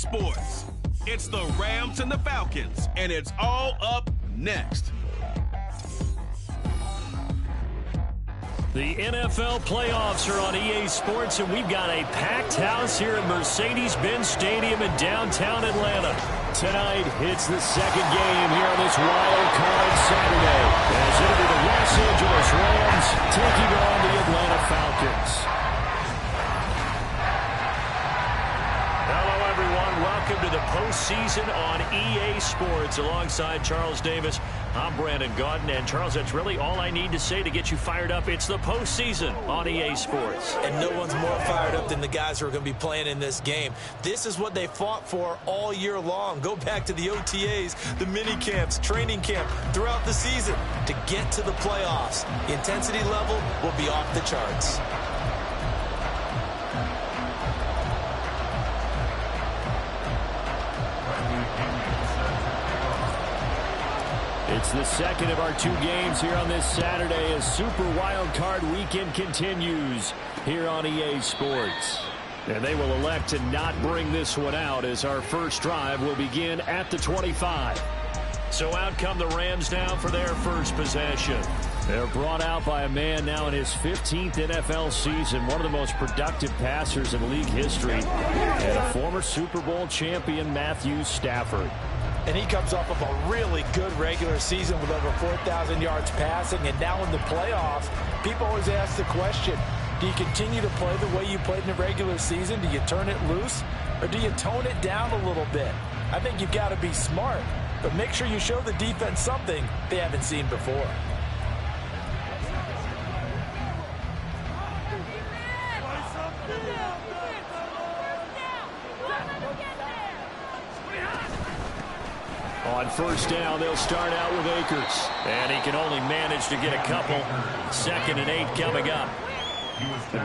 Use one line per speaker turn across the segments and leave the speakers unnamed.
Sports. It's the Rams and the Falcons, and it's all up next.
The NFL playoffs are on EA Sports, and we've got a packed house here at Mercedes-Benz Stadium in downtown Atlanta. Tonight, it's the second game here on this Wildcard Saturday, as it'll be the Los Angeles Rams taking on the Atlanta Falcons. Hello, everyone. Welcome to the postseason on EA Sports. Alongside Charles Davis, I'm Brandon Gaudin. And Charles, that's really all I need to say to get you fired up. It's the postseason on EA Sports.
And no one's more fired up than the guys who are going to be playing in this game. This is what they fought for all year long. Go back to the OTAs, the mini camps, training camp, throughout the season to get to the playoffs. The intensity level will be off the charts.
It's the second of our two games here on this Saturday as Super Wildcard Weekend continues here on EA Sports. And they will elect to not bring this one out as our first drive will begin at the 25. So out come the Rams now for their first possession. They're brought out by a man now in his 15th NFL season, one of the most productive passers in league history, and a former Super Bowl champion, Matthew Stafford.
And he comes off of a really good regular season with over 4,000 yards passing. And now in the playoffs, people always ask the question, do you continue to play the way you played in the regular season? Do you turn it loose? Or do you tone it down a little bit? I think you've got to be smart. But make sure you show the defense something they haven't seen before.
On first down, they'll start out with Akers. And he can only manage to get a couple. 2nd and 8 coming up.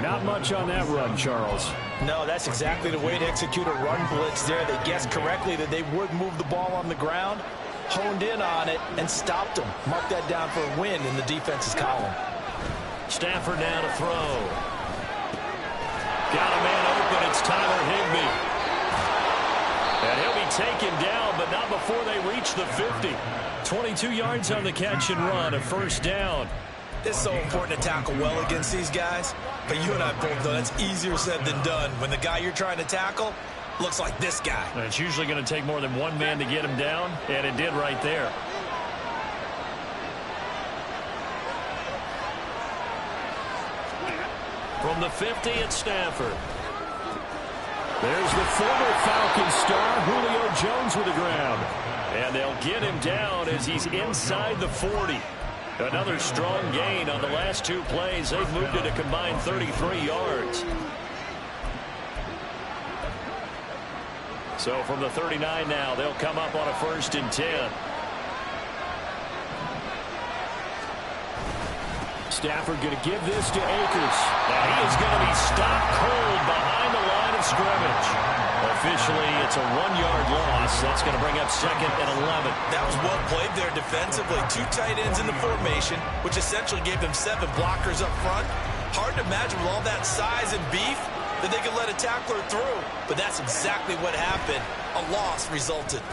Not much on that run, Charles.
No, that's exactly the way to execute a run blitz there. They guessed correctly that they would move the ball on the ground, honed in on it, and stopped them. Mark that down for a win in the defense's column.
Stafford now to throw. Got a man open. It's Tyler Higbee. And he'll be taken down, but not before they reach the 50. 22 yards on the catch and run, a first down.
It's so important to tackle well against these guys, but you and I both know that's easier said than done when the guy you're trying to tackle looks like this guy.
And it's usually going to take more than one man to get him down, and it did right there. From the 50, it's Stafford. There's the former Falcons star, Julio Jones with the ground. And they'll get him down as he's inside the 40. Another strong gain on the last two plays. They've moved it a combined 33 yards. So from the 39 now, they'll come up on a 1st and 10. Stafford going to give this to Akers. Now he is going to be stopped cold behind the line of scrimmage. Officially, it's a 1-yard loss. That's going to bring up 2nd and 11.
That was well played there defensively. 2 tight ends in the formation, which essentially gave them 7 blockers up front. Hard to imagine with all that size and beef that they could let a tackler through. But that's exactly what happened. A loss resulted.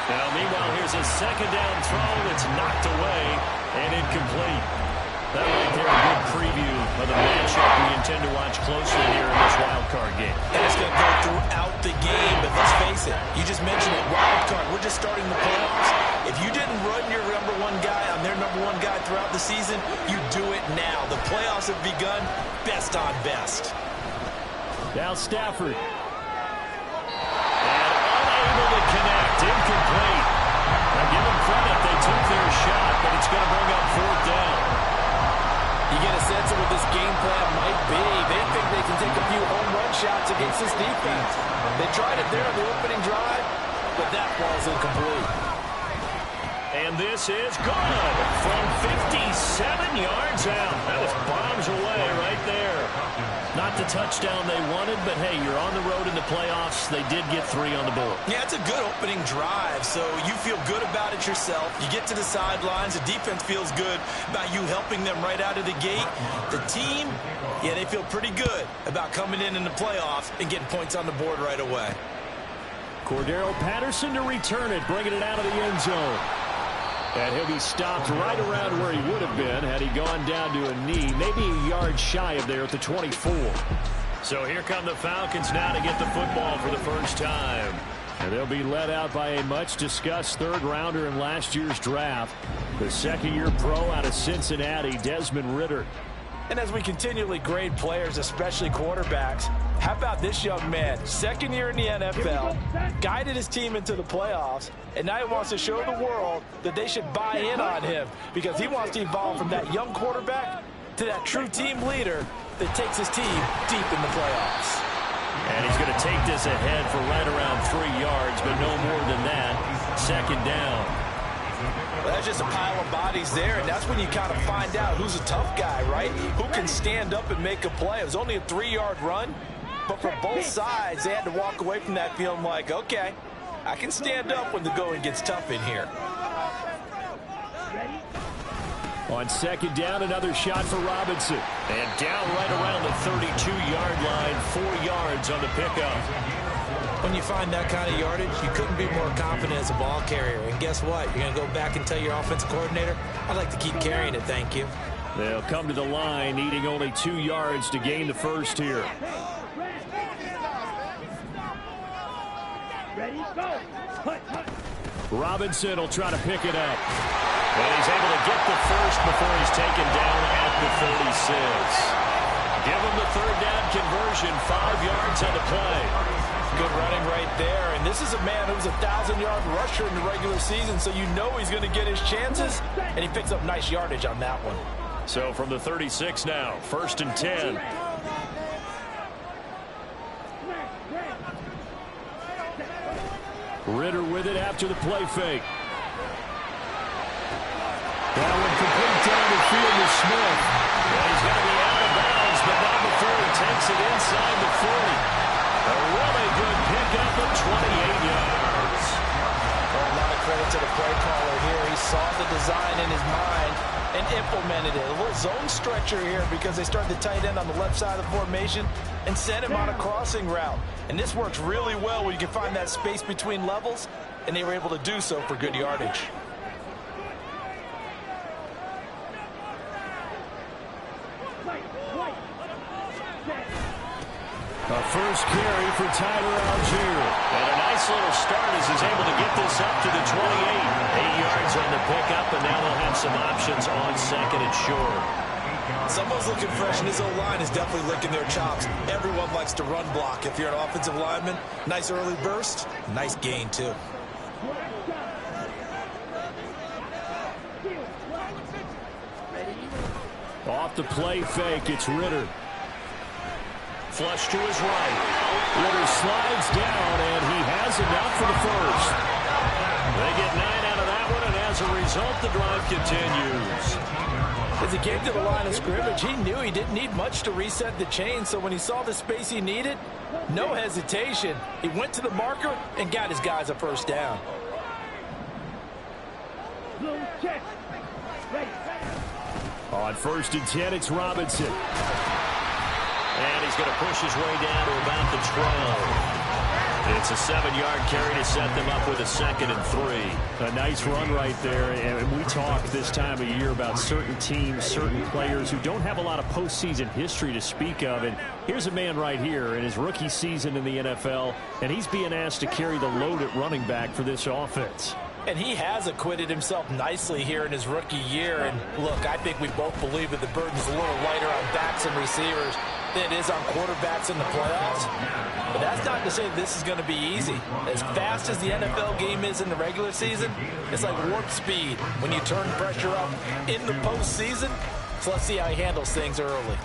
Now, meanwhile, here's a 2nd down throw that's knocked away and incomplete. That right there, a good preview of the matchup we intend to watch closely here in this wildcard game.
And it's going to go throughout the game, but let's face it, you just mentioned it, wildcard, we're just starting the playoffs. If you didn't run your number 1 guy on their number 1 guy throughout the season, you do it now. The playoffs have begun, best on best.
Now Stafford. And unable to connect, incomplete. Now give them credit, they took their shot, but it's going to bring up 4th down.
You get a sense of what this game plan might be. They think they can take a few home run shots against this defense. They tried it there on the opening drive, but that ball's incomplete.
And this is good from 57 yards out. That was bombs away right there. Not the touchdown they wanted, but hey, you're on the road in the playoffs. They did get 3 on the board.
Yeah, it's a good opening drive, so you feel good about it yourself. You get to the sidelines. The defense feels good about you helping them right out of the gate. The team, yeah, they feel pretty good about coming in the playoffs and getting points on the board right away.
Cordero Patterson to return it, bringing it out of the end zone. And he'll be stopped right around where he would have been had he gone down to a knee, maybe a yard shy of there at the 24. So here come the Falcons now to get the football for the first time. And they'll be led out by a much-discussed third-rounder in last year's draft, the second-year pro out of Cincinnati, Desmond Ridder.
And as we continually grade players, especially quarterbacks, how about this young man? Second year in the NFL, guided his team into the playoffs, and now he wants to show the world that they should buy in on him because he wants to evolve from that young quarterback to that true team leader that takes his team deep in the playoffs.
And he's going to take this ahead for right around 3 yards, but no more than that. Second down.
Well, that's just a pile of bodies there, and that's when you kind of find out who's a tough guy, right? Who can stand up and make a play. It was only a 3-yard run, but for both sides, they had to walk away from that feeling like, okay, I can stand up when the going gets tough in here.
On second down, another shot for Robinson. And down right around the 32-yard line, 4 yards on the pickup.
When you find that kind of yardage, you couldn't be more confident as a ball carrier. And guess what? You're going to go back and tell your offensive coordinator, I'd like to keep carrying it, thank you.
They'll come to the line, needing only 2 yards to gain the first here. Robinson will try to pick it up. And he's able to get the first before he's taken down at the 36. Give him the third down conversion, 5 yards on the play.
Good running right there. And this is a man who's a 1,000-yard rusher in the regular season, so you know he's going to get his chances, and he picks up nice yardage on that one.
So from the 36 now, 1st and 10. Ridder with it after the play fake. That one complete down the field to Smith. And he's going to be out of bounds, but not before he takes it inside the 40. A really good pickup of 28 yards.
Well, a lot of credit to the play caller here. He saw the design in his mind and implemented it. A little zone stretcher here because they started the tight end on the left side of the formation and sent him on a crossing route. And this works really well when you can find that space between levels, and they were able to do so for good yardage.
A first carry for Tyler Algier. And a nice little start as he's able to get this up to the 28. 8 yards on the pickup, and now they'll have some options on second and short.
Someone's looking fresh, and his O-line is definitely licking their chops. Everyone likes to run block. If you're an offensive lineman, nice early burst, nice gain, too.
Off the play fake, it's Ridder. Flush to his right. Ridder slides down, and he has enough for the first. They get 9 out of that one, and as a result, the drive continues.
As he came to the line of scrimmage, he knew he didn't need much to reset the chain, so when he saw the space he needed, no hesitation. He went to the marker and got his guys a first down.
On 1st and 10, it's Robinson. And he's going to push his way down to about the 12. It's a 7-yard carry to set them up with a 2nd and 3. A nice run right there. And we talk this time of year about certain teams, certain players who don't have a lot of postseason history to speak of. And here's a man right here in his rookie season in the NFL, and he's being asked to carry the load at running back for this offense.
And he has acquitted himself nicely here in his rookie year. And look, I think we both believe that the burden's a little lighter on backs and receivers than it is on quarterbacks in the playoffs. But that's not to say this is going to be easy. As fast as the NFL game is in the regular season, it's like warp speed when you turn pressure up in the postseason. So let's see how he handles things early.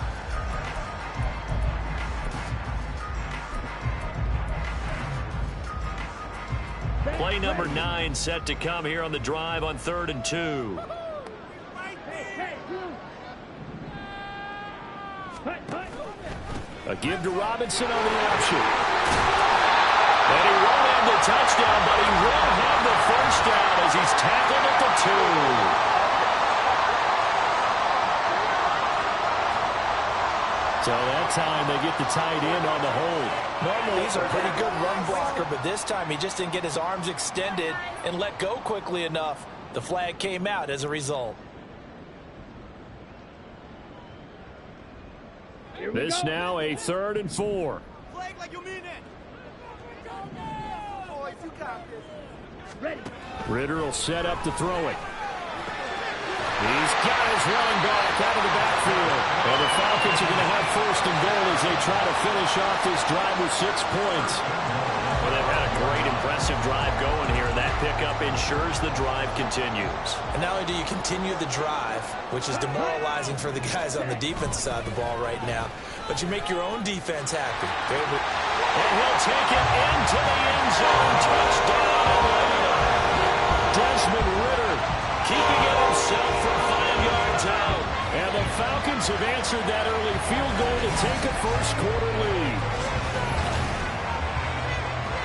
Play number 9 set to come here on the drive on 3rd and 2. A give to Robinson on the option. And he won't have the touchdown, but he will have the first down as he's tackled at the 2. So that time they get the tight end on the hold.
Normally he's a pretty good run blocker, but this time he just didn't get his arms extended and let go quickly enough. The flag came out as a result.
This now a 3rd and 4.
Flag like you mean it. Boys, you got this. Ready.
Ritter will set up to throw it. He's got his running back out of the backfield. And the Falcons are going to have 1st and goal as they try to finish off this drive with 6 points.
Well, they've had a great, impressive drive going here. That pickup ensures the drive continues.
And not only do you continue the drive, which is demoralizing for the guys on the defense side of the ball right now, but you make your own defense happy.
And he'll take it into the end zone. Touchdown. Desmond Ritter keeping it himself from 5 yards out. And the Falcons have answered that early field goal to take a first-quarter lead.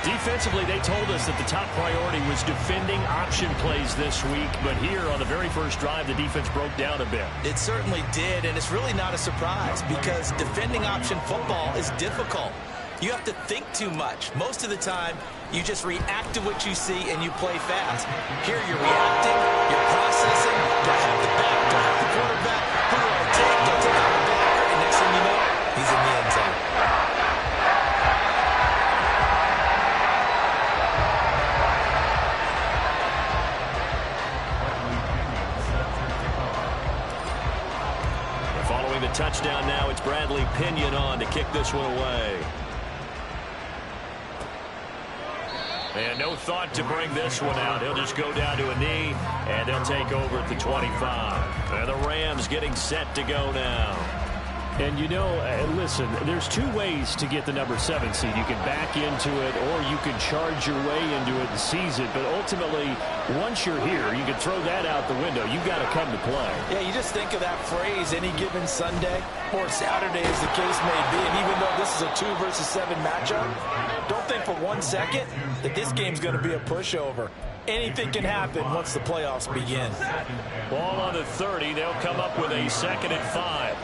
Defensively, they told us that the top priority was defending option plays this week. But here on the very first drive, the defense broke down a bit.
It certainly did, and it's really not a surprise because defending option football is difficult. You have to think too much. Most of the time, you just react to what you see and you play fast. Here you're reacting, you're processing. Do I have the back? Do I have the quarterback? Who do I take? Do I take out the blocker? And next thing you know, he's in the end zone.
Following the touchdown now, it's Bradley Pinion on to kick this one away. And no thought to bring this one out. He'll just go down to a knee, and they'll take over at the 25. And the Rams getting set to go now.
And you know, listen, there's 2 ways to get the number 7 seed. You can back into it or you can charge your way into it and seize it. But ultimately, once you're here, you can throw that out the window. You've got to come to play.
Yeah, you just think of that phrase, any given Sunday or Saturday as the case may be. And even though this is a 2 versus 7 matchup, don't think for 1 second that this game's going to be a pushover. Anything can happen once the playoffs begin.
Ball on the 30. They'll come up with a 2nd and 5.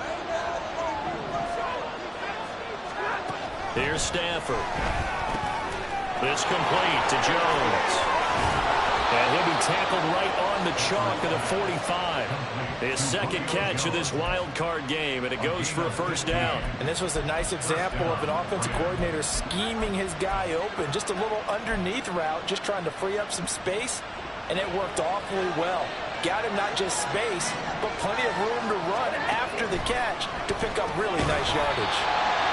Here's Stafford. This complete to Jones. And he'll be tackled right on the chalk of the 45. His 2nd catch of this wild card game, and it goes for a 1st down.
And this was a nice example of an offensive coordinator scheming his guy open. Just a little underneath route, just trying to free up some space, and it worked awfully well. Got him not just space, but plenty of room to run after the catch to pick up really nice yardage.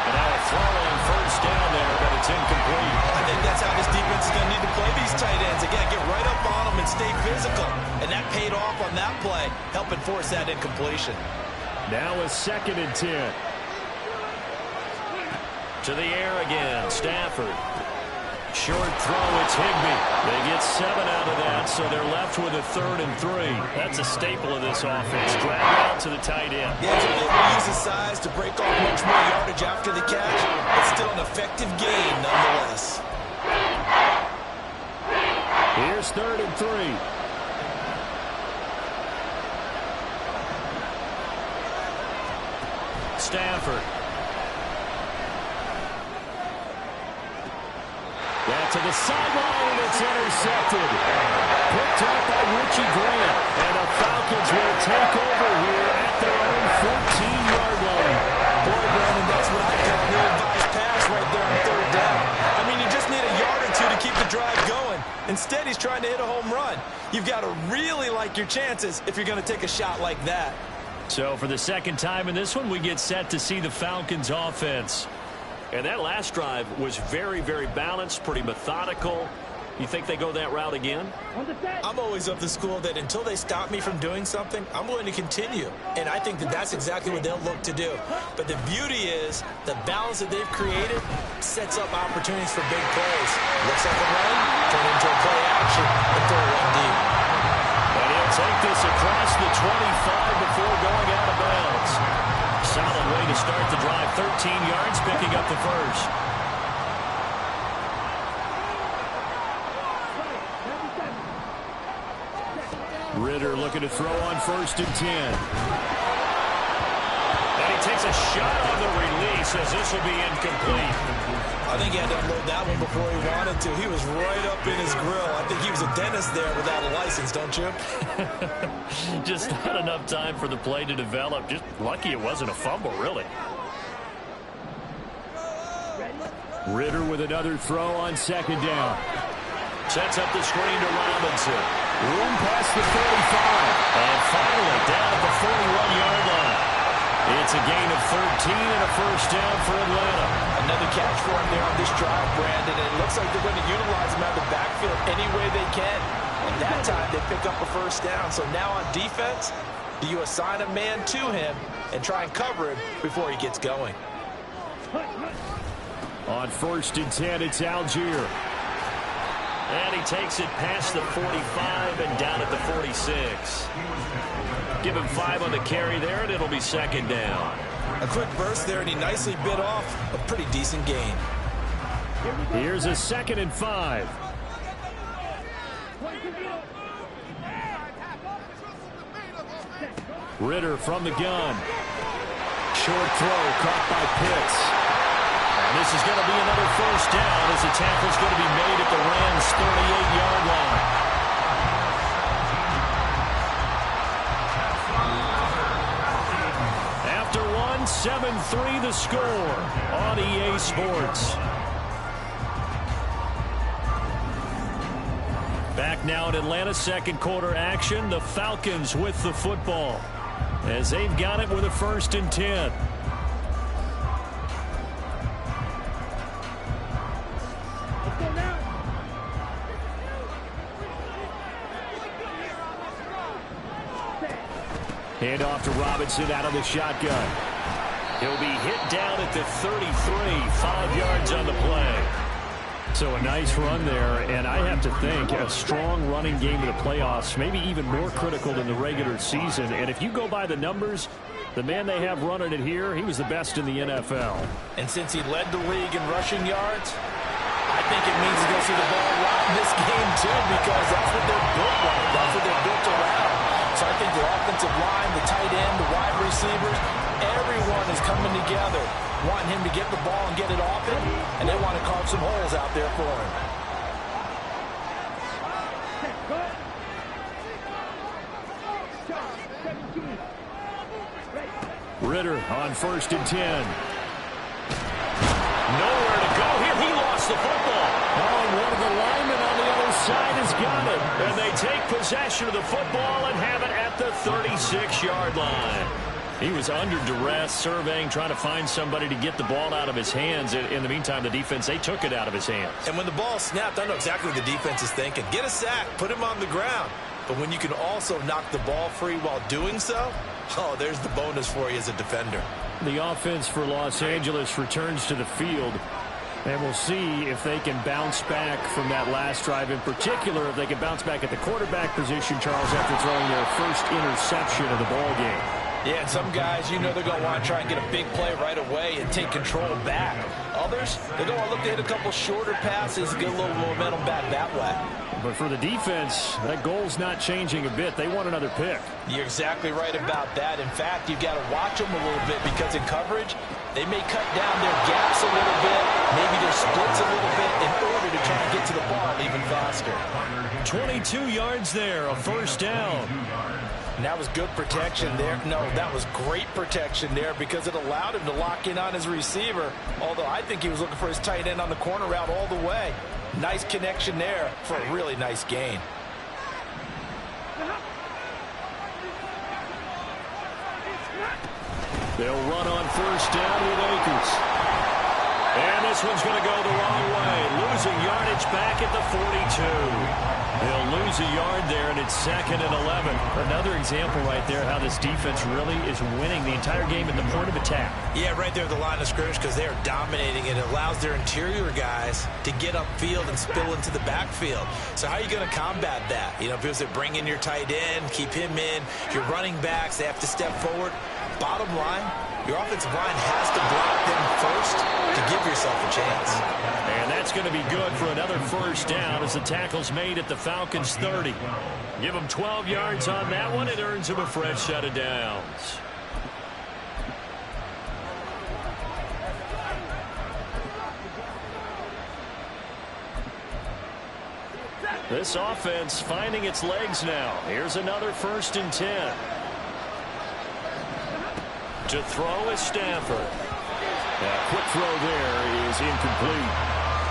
And now a throw on 1st down there, but it's incomplete.
I think that's how this defense is going to need to play these tight ends. Again, get right up on them and stay physical. And that paid off on that play, helping force that incompletion.
Now a 2nd and 10.
To the air again, Stafford.
Short throw, it's Higbee. They get 7 out of that, so they're left with a 3rd and 3.
That's a staple of this offense. Drag out to the tight end.
Yeah, he's able to use his size to break off much more yardage after the catch. It's still an effective gain nonetheless.
Here's 3rd and 3.
Stafford.
Back to the sideline, and it's intercepted. Picked up by Richie Grant. And the Falcons will take over here at their own 14-yard line.
Boy, Brandon, that's what I call an ill-advised pass right there on 3rd down. I mean, you just need a yard or 2 to keep the drive going. Instead, he's trying to hit a home run. You've got to really like your chances if you're going to take a shot like that.
So for the 2nd time in this one, we get set to see the Falcons offense. And that last drive was very, very balanced, pretty methodical. You think they go that route again?
I'm always of the school that until they stop me from doing something, I'm going to continue. And I think that that's exactly what they'll look to do. But the beauty is the balance that they've created sets up opportunities for big plays. Looks like a run, turn into a play action, and throw one deep.
And he'll take this across the 25 before going out of bounds. Solid way to start the drive. 13 yards, picking up the 1st.
Ritter looking to throw on 1st and 10.
And he takes a shot on the release as this will be incomplete.
I think he had to unload that one before he wanted to. He was right up in his grill. I think he was a dentist there without a license, don't you?
Just not enough time for the play to develop. Just lucky it wasn't a fumble, really.
Ritter with another throw on second down.
Sets up the screen to Robinson.
Room past the 45.
And finally down at the 41-yard line. It's a gain of 13 and a first down for Atlanta.
Another catch for him there on this drive, Brandon. And it looks like they're going to utilize him out of the backfield any way they can. And that time they pick up a first down. So now on defense, do you assign a man to him and try and cover him before he gets going?
On 1st and 10, it's Algier.
And he takes it past the 45 and down at the 46. Give him 5 on the carry there, and it'll be second down.
A quick burst there, and he nicely bit off a pretty decent gain.
Here's a 2nd and 5. Ritter from the gun. Short throw caught by Pitts.
And this is going to be another first down as the tackle's going to be made at the Rams' 38-yard line. After one, 7-3 the score on EA Sports. Back now in Atlanta, second quarter action. The Falcons with the football as they've got it with a 1st and 10.
Hand off to Robinson out of the shotgun.
He'll be hit down at the 33, 5 yards on the play.
So a nice run there, and I have to think a strong running game in the playoffs, maybe even more critical than the regular season. And if you go by the numbers, the man they have running it here, he was the best in the NFL.
And since he led the league in rushing yards, I think it means he's going to see the ball a lot in this game too, because that's what they're built like. That's what they're built around. So I think the offensive line, the tight end, the wide receivers, everyone is coming together, wanting him to get the ball and get it off him, and they want to carve some holes out there for him.
Ritter on 1st and 10.
Nowhere to go here. He lost the football.
Oh, and one of the linemen on the other side has got it.
And they take possession of the football and have it at the 36-yard line.
He was under duress, surveying, trying to find somebody to get the ball out of his hands. In the meantime, the defense, they took it out of his hands.
And when the ball snapped, I know exactly what the defense is thinking. Get a sack, put him on the ground. But when you can also knock the ball free while doing so, oh, there's the bonus for you as a defender.
The offense for Los Angeles returns to the field. And we'll see if they can bounce back from that last drive. In particular, if they can bounce back at the quarterback position, Charles, after throwing their first interception of the ball game.
Yeah, and some guys, you know they're going to want to try and get a big play right away and take control back. Others, they're going to look to hit a couple shorter passes, get a little momentum back that way.
But for the defense, that goal's not changing a bit. They want another pick.
You're exactly right about that. In fact, you've got to watch them a little bit because in coverage, they may cut down their gaps a little bit, maybe their splits a little bit in order to try and get to the ball even faster.
22 yards there, a first down.
And that was good protection there. No, that was great protection there because it allowed him to lock in on his receiver, although I think he was looking for his tight end on the corner route all the way. Nice connection there for a really nice gain.
They'll run on first down with Akers. And this one's going to go the wrong way. Losing yardage back at the 42. They'll lose a yard there, and it's 2nd and 11.
Another example right there how this defense really is winning the entire game at the point of attack.
Yeah, right there at the line of scrimmage because they are dominating. It allows their interior guys to get upfield and spill into the backfield. So how are you going to combat that? You know, because they bring in your tight end, keep him in. Your running backs, they have to step forward. Bottom line, your offensive line has to block them first to give yourself a chance.
And that's going to be good for another first down as the tackle's made at the Falcons' 30. Give them 12 yards on that one. It earns them a fresh set of downs.
This offense finding its legs now. Here's another 1st and 10. To throw is Stafford. That quick throw there is incomplete.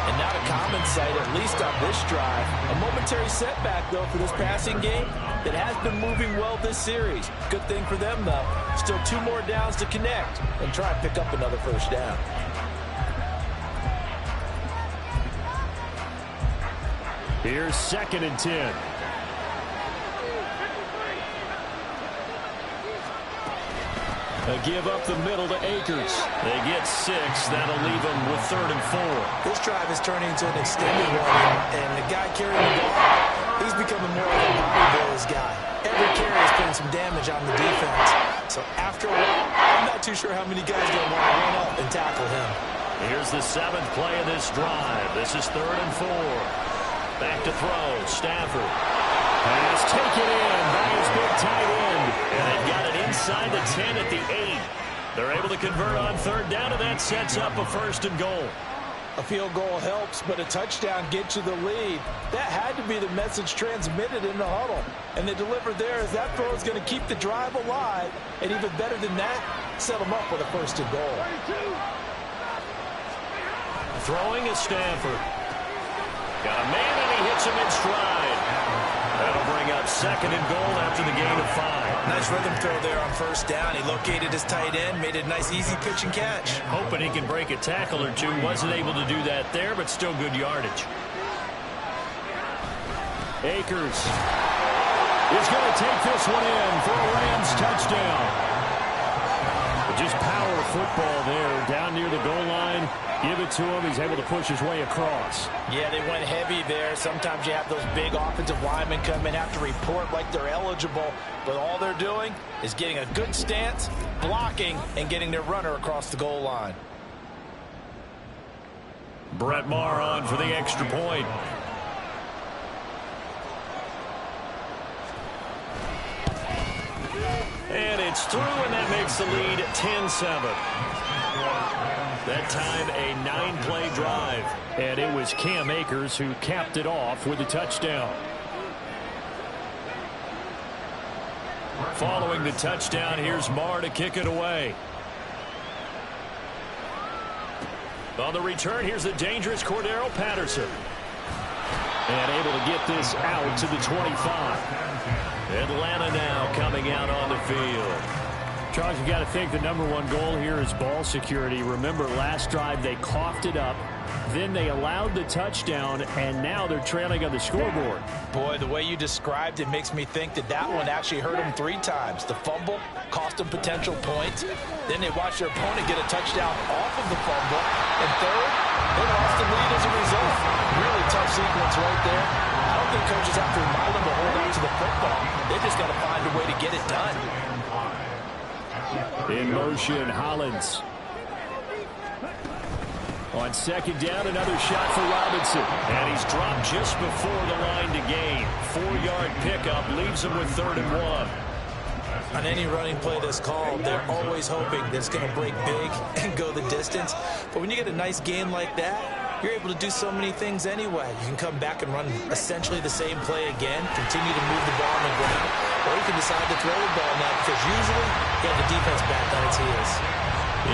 And not a common sight, at least on this drive. A momentary setback, though, for this passing game that has been moving well this series. Good thing for them, though. Still 2 more downs to connect and try and pick up another 1st down.
Here's 2nd and 10. A give up the middle to Akers. They get 6. That'll leave them with 3rd and 4.
This drive is turning into an extended one, and the guy carrying the ball, he's becoming more of a body blows guy. Every carry is putting some damage on the defense. So after a while, I'm not too sure how many guys are going to want to run up and tackle him.
Here's the 7th play of this drive. This is 3rd and 4. Back to throw. Stafford. Pass taken in by his big tight end. And they've got it inside the 10 at the 8. They're able to convert on 3rd down, and that sets up a 1st and goal.
A field goal helps, but a touchdown gets you the lead. That had to be the message transmitted in the huddle. And they delivered there as that throw is going to keep the drive alive. And even better than that, set them up with a 1st and goal.
Throwing is Stafford. Got a man, and he hits him in stride. That'll bring up 2nd and goal after the gain of 5.
Nice rhythm throw there on 1st down. He located his tight end, made it a nice easy pitch and catch.
Hoping he can break a tackle or two. Wasn't able to do that there, but still good yardage. Akers is going to take this one in for a Rams touchdown. Just power football there down near the goal line. Give it to him. He's able to push his way across.
Yeah, they went heavy there. Sometimes you have those big offensive linemen come in, have to report like they're eligible. But all they're doing is getting a good stance, blocking, and getting their runner across the goal line.
Brett Maher on for the extra point. And it's through, and that makes the lead 10-7. That time, a 9-play drive. And it was Cam Akers who capped it off with a touchdown. Following the touchdown, here's Maher to kick it away. On the return, here's the dangerous Cordero Patterson. And able to get this out to the 25. Atlanta now coming out on the field. Charles, you got to think the #1 goal here is ball security. Remember, last drive they coughed it up. Then they allowed the touchdown, and now they're trailing on the scoreboard.
Boy, the way you described it makes me think that one actually hurt them 3 times. The fumble cost them potential points. Then they watched their opponent get a touchdown off of the fumble. And third, they lost the lead as a result. Really tough sequence right there. I don't think coaches have to remind them to hold on to the football. They just got to find a way to get it done.
In motion, Hollins. On 2nd down, another shot for Robinson. And he's dropped just before the line to gain. 4-yard pickup leaves him with 3rd and 1.
On any running play that's called, they're always hoping that it's going to break big and go the distance. But when you get a nice gain like that, you're able to do so many things anyway. You can come back and run essentially the same play again, continue to move the ball on the ground, or you can decide to throw the ball now because usually you have the defense back on its heels.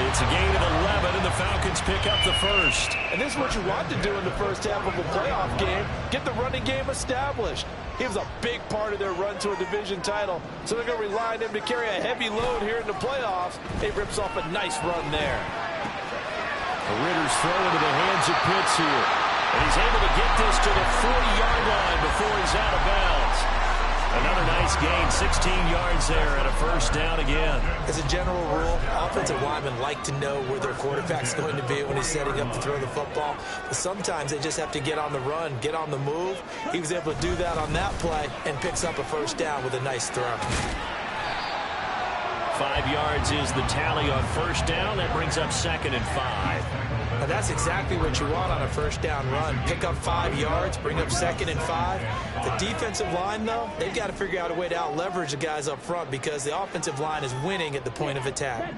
It's a gain of 11, and the Falcons pick up the 1st.
And this is what you want to do in the first half of a playoff game. Get the running game established. He was a big part of their run to a division title, so they're going to rely on him to carry a heavy load here in the playoffs. He rips off a nice run there.
Ritter's throw into the hands of Pitts here. And he's able to get this to the 40-yard line before he's out of bounds. Another nice gain, 16 yards there, and a 1st down again.
As a general rule, offensive linemen like to know where their quarterback's going to be when he's setting up to throw the football. But sometimes they just have to get on the run, get on the move. He was able to do that on that play and picks up a 1st down with a nice throw.
5 yards is the tally on 1st down. That brings up 2nd and 5.
Now that's exactly what you want on a 1st down run. Pick up 5 yards, bring up 2nd and 5. The defensive line, though, they've got to figure out a way to out-leverage the guys up front because the offensive line is winning at the point of attack.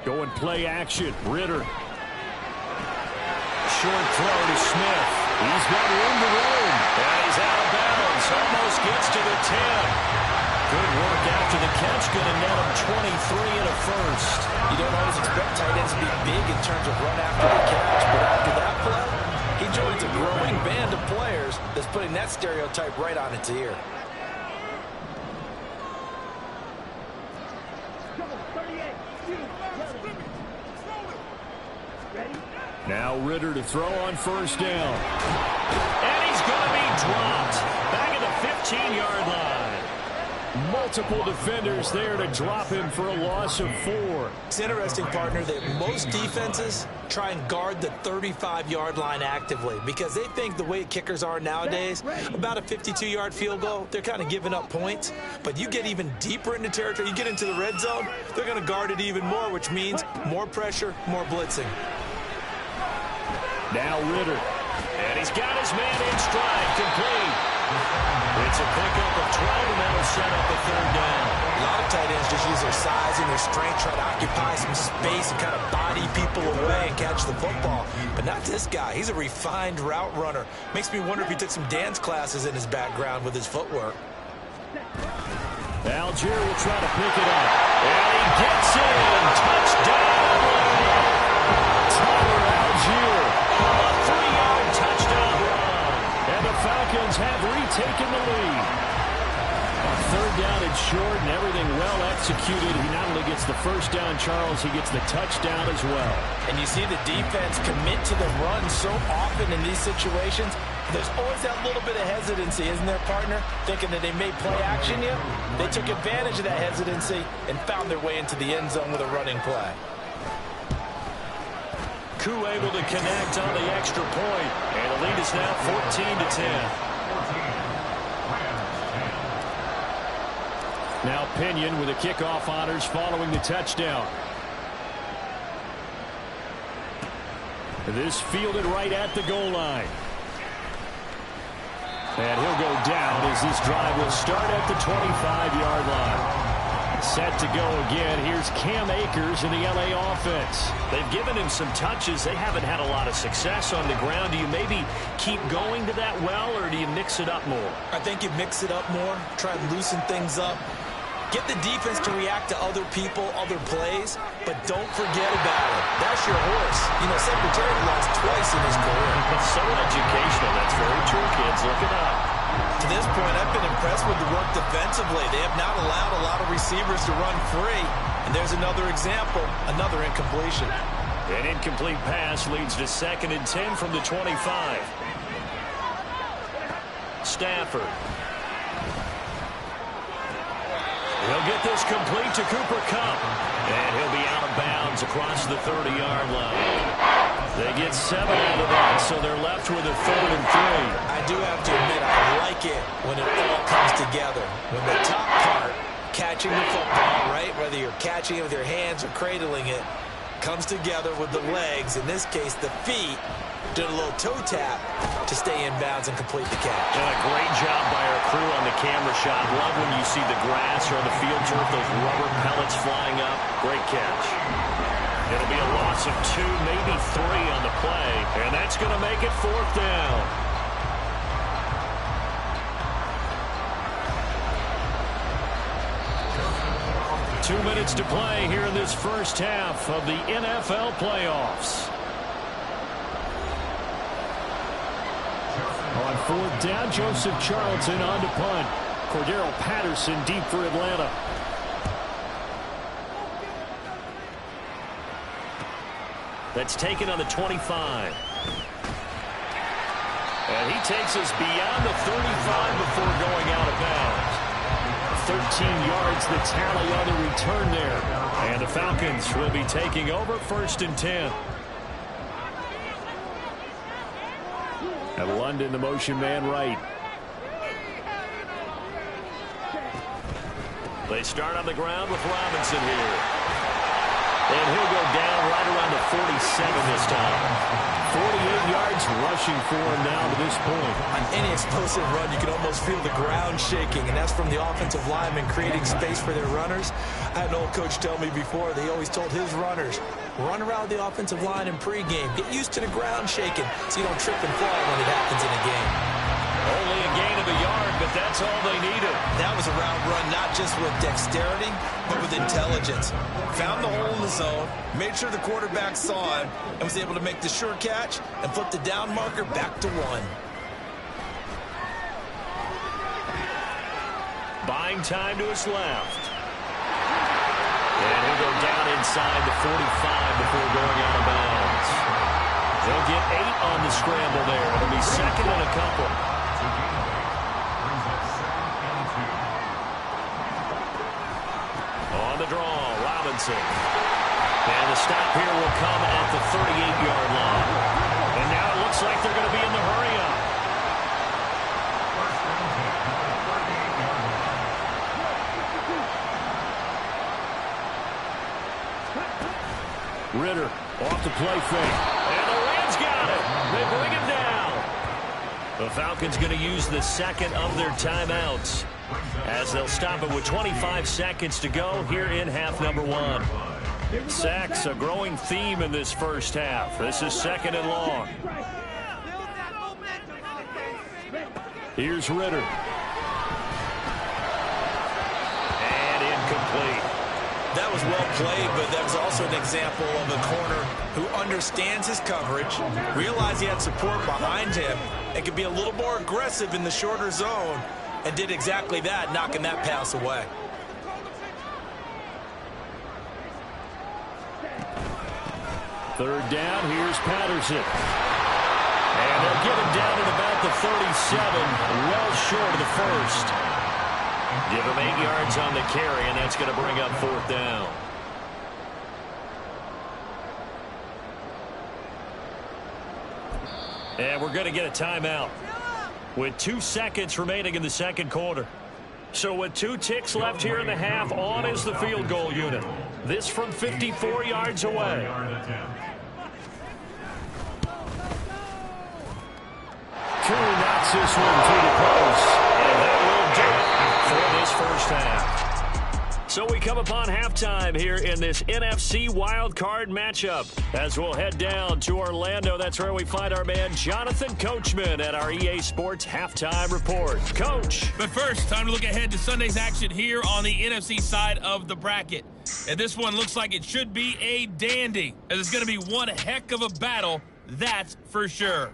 Going play action. Ritter. Short throw to Smith. He's got room to roam.
And he's out of bounds. Almost gets to the 10. Good work after the catch. Going to net him 23 and a first.
You don't always expect tight ends to be big in terms of run after the catch, but after that play, he joins a growing band of players that's putting that stereotype right on its ear.
Now Ritter to throw on first down. And he's going to be dropped. Back at the 15-yard line. Multiple defenders there to drop him for a loss of 4.
It's interesting, partner, that most defenses try and guard the 35-yard line actively because they think the way kickers are nowadays, about a 52-yard field goal, they're kind of giving up points. But you get even deeper into territory, you get into the red zone, they're going to guard it even more, which means more pressure, more blitzing.
Now Ritter.
And he's got his man in stride, complete. It's a pickup of 12, and that'll set up a third down.
A lot of tight ends just use their size and their strength, try to occupy some space and kind of body people away and catch the football. But not this guy. He's a refined route runner. Makes me wonder if he took some dance classes in his background with his footwork.
Algier will try to pick it up. And he gets in. Touchdown. Tyler Algier.
A 3-yard touchdown run.
And the Falcons have retaken the lead. Third down and short, and everything well executed. He not only gets the first down, Charles, he gets the touchdown as well.
And you see the defense commit to the run so often in these situations. There's always that little bit of hesitancy, isn't there, partner? Thinking that they may play action you. They took advantage of that hesitancy and found their way into the end zone with a running play.
Koo able to connect on the extra point, and the lead is now 14-10.
Now Pinion with the kickoff honors following the touchdown. This fielded right at the goal line. And he'll go down as this drive will start at the 25-yard line. Set to go again. Here's Cam Akers in the LA offense.
They've given him some touches. They haven't had a lot of success on the ground. Do you maybe keep going to that well, or do you mix it up more?
I think you mix it up more, try and loosen things up. Get the defense to react to other people, other plays, but don't forget about it. That's your horse. You know, Secretary lost twice in his career.
It's so educational. That's very true, kids. Look it up.
To this point, I've been impressed with the work defensively. They have not allowed a lot of receivers to run free. And there's another example, another incompletion.
An incomplete pass leads to 2nd and 10 from the 25. Stafford. He'll get this complete to Cooper Kupp. And he'll be out of bounds across the 30-yard line. They get 7 out of that, so they're left with a 3rd and 3.
I do have to admit, I like it when it all comes together. When the top part, catching the football, right, whether you're catching it with your hands or cradling it, comes together with the legs, in this case the feet, doing a little toe tap to stay in bounds and complete the catch.
And a great job by our crew on the camera shot. Love when you see the grass or the field turf, those rubber pellets flying up. Great catch. It'll be a loss of 2, maybe 3 on the play, and that's going to make it 4th down.
Two minutes to play here in this first half of the NFL playoffs. On 4th down, Joseph Charlton on to punt. Cordero Patterson deep for Atlanta.
That's taken on the 25. And he takes us beyond the 35 before going out of bounds. 13 yards the tally on the return there. And the Falcons will be taking over 1st and 10.
And London, the motion man right.
They start on the ground with Robinson here. And he'll go down right around the 47 this time.
48 yards rushing for him now to this point.
On any explosive run, you can almost feel the ground shaking, and that's from the offensive linemen creating space for their runners. I had an old coach tell me before, they always told his runners, run around the offensive line in pregame. Get used to the ground shaking so you don't trip and fall when it happens in a game.
Only a gain of a yard, but that's all they needed.
That was a route run not just with dexterity, but with intelligence. Found the hole in the zone, made sure the quarterback saw him, and was able to make the sure catch and flip the down marker back to 1.
Buying time to his left. And he'll go down inside the 45 before going out of bounds. They'll get 8 on the scramble there. It'll be second and a couple. On the draw, Robinson. And the stop here will come at the 38-yard line. And now it looks like they're going to be in the hurry-up. Ritter off the play fake. And the Rams got it. They bring him down. The Falcons going to use the second of their timeouts as they'll stop it with 25 seconds to go here in half number 1. Sacks, a growing theme in this first half. This is second and long. Here's Ritter. And incomplete.
That was well played, but that was also an example of a corner who understands his coverage, realized he had support behind him, and could be a little more aggressive in the shorter zone, and did exactly that, knocking that pass away.
Third down, here's Patterson. And they'll get him down at about the 37, well short of the first. Give him 8 yards on the carry, and that's going to bring up 4th down. And we're going to get a timeout with 2 seconds remaining in the second quarter. So with 2 ticks left here in the half, on is the field goal unit. This from 54 yards away. Curry knocks this one through the post. And that will do it for this first half. So we come upon halftime here in this NFC Wildcard matchup as we'll head down to Orlando. That's where we find our man Jonathan Coachman at our EA Sports Halftime Report. Coach.
But first, time to look ahead to Sunday's action here on the NFC side of the bracket. And this one looks like it should be a dandy, as it's going to be one heck of a battle, that's for sure.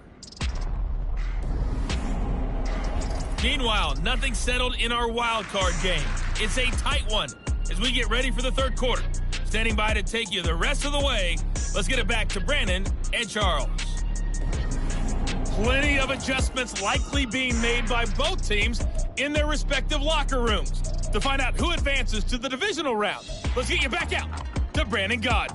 Meanwhile, nothing settled in our wild card game. It's a tight one as we get ready for the third quarter. Standing by to take you the rest of the way, let's get it back to Brandon and Charles. Plenty of adjustments likely being made by both teams in their respective locker rooms. To find out who advances to the divisional round, let's get you back out to Brandon God.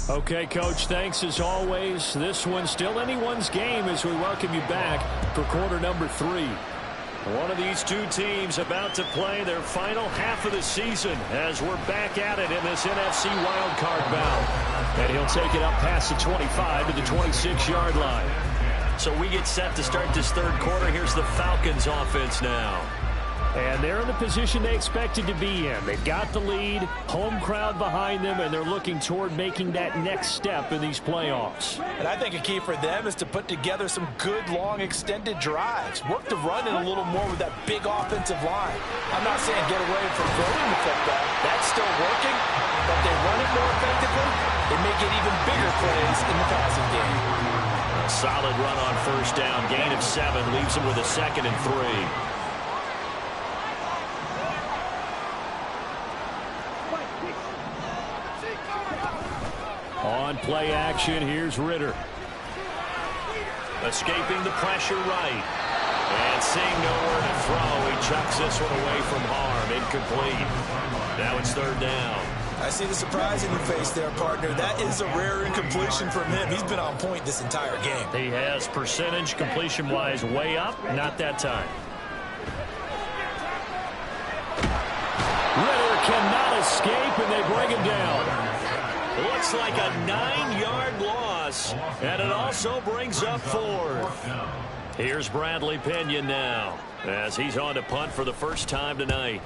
Okay, Coach, thanks as always. This one's still anyone's game as we welcome you back for quarter number 3. One of these two teams about to play their final half of the season as we're back at it in this NFC wildcard bout. And he'll take it up past the 25 to the 26-yard line. So we get set to start this third quarter. Here's the Falcons offense now. And they're in the position they expected to be in. They've got the lead, home crowd behind them, and they're looking toward making that next step in these playoffs.
And I think a key for them is to put together some good, long, extended drives. Work the run in a little more with that big offensive line. I'm not saying get away from throwing the football. That's still working, but they run it more effectively. They may get even bigger plays in the passing game.
A solid run on first down. Gain of 7 leaves them with a 2nd and 3. On play action, here's Ritter. Escaping the pressure right. And seeing nowhere to throw, he chucks this one away from harm. Incomplete. Now it's 3rd down.
I see the surprise in your face there, partner. That is a rare incompletion from him. He's been on point this entire game.
He has percentage completion-wise way up. Not that time. Ritter cannot escape, and they bring him down. Looks like a 9-yard loss, and it also brings up 4th.
Here's Bradley Pinion now as he's on to punt for the first time tonight.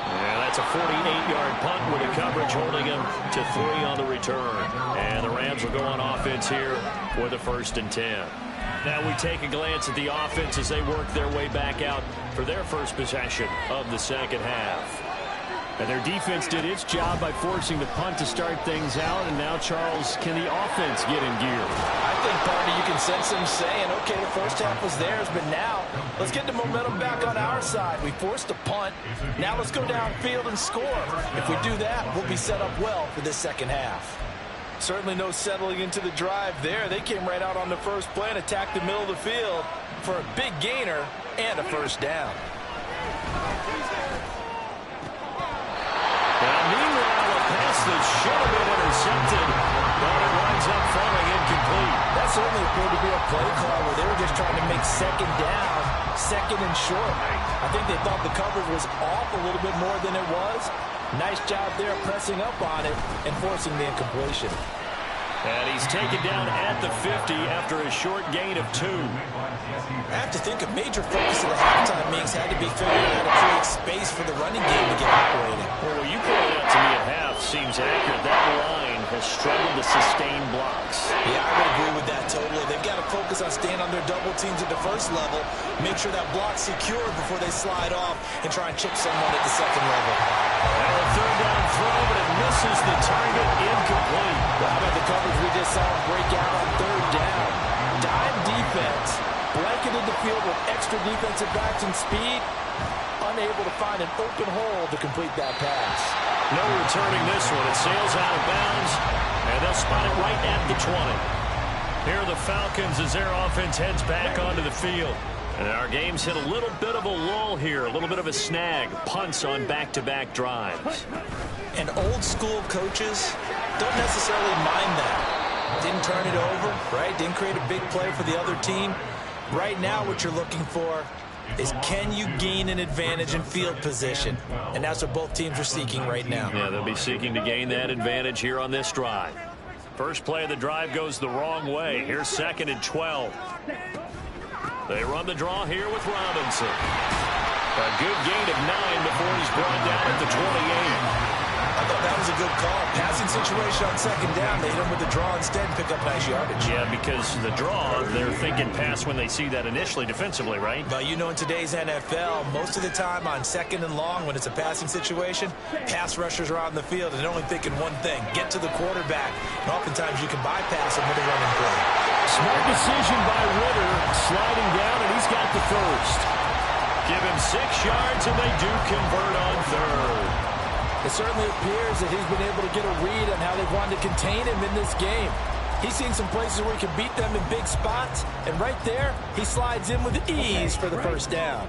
And that's a 48-yard punt with the coverage holding him to 3 on the return. And the Rams will go on offense here with a 1st and 10. Now we take a glance at the offense as they work their way back out for their first possession of the second half.
And their defense did its job by forcing the punt to start things out. And now, Charles, can the offense get in gear?
I think, Barney, you can sense them saying, okay, the first half was theirs, but now let's get the momentum back on our side. We forced a punt. Now let's go downfield and score. If we do that, we'll be set up well for this second half. Certainly no settling into the drive there. They came right out on the first play and attacked the middle of the field for a big gainer and a first down.
Now, meanwhile, a pass that should have been intercepted, but it winds up falling incomplete.
That certainly appeared to be a play call where they were just trying to make second down, second and short. I think they thought the coverage was off a little bit more than it was. Nice job there pressing up on it and forcing the incompletion.
And he's taken down at the 50 after a short gain of 2.
I have to think a major focus of the halftime meetings had to be figuring out how to create space for the running game to get operating.
Well, what you pointed out to me at half seems accurate. That line has struggled to sustain blocks.
Yeah, I would agree with that totally. They've got to focus on staying on their double teams at the first level, make sure that block's secured before they slide off and try and chip someone at the second level.
Now a 3rd down throw, but it misses the target, incomplete.
Well, how about the coverage we just saw him break out on 3rd down? Dime defense, blanketed the field with extra defensive backs and speed, unable to find an open hole to complete that pass.
No returning this one. It sails out of bounds, and they'll spot it right at the 20. Here are the Falcons as their offense heads back onto the field. And our game's hit a little bit of a lull here, a little bit of a snag. Punts on back-to-back drives.
And old-school coaches don't necessarily mind that. Didn't turn it over, right? Didn't create a big play for the other team. Right now what you're looking for is can you gain an advantage in field position? And that's what both teams are seeking right now.
Yeah, they'll be seeking to gain that advantage here on this drive. First play of the drive goes the wrong way. Here's 2nd and 12. They run the draw here with Robinson. A good gain of 9 before he's brought down at the 28.
I thought that was a good call. Passing situation on 2nd down. They hit him with the draw instead and pick up nice yardage.
Yeah, because the draw, they're thinking pass when they see that initially defensively, right?
But you know in today's NFL, most of the time on 2nd and long when it's a passing situation, pass rushers are out in the field and they're only thinking one thing, get to the quarterback. And oftentimes you can bypass them with a running play.
Smart decision by Ritter, sliding down, and he's got the 1st.
Give him 6 yards, and they do convert on 3rd.
It certainly appears that he's been able to get a read on how they wanted to contain him in this game. He's seen some places where he can beat them in big spots, and right there, he slides in with ease for the first down.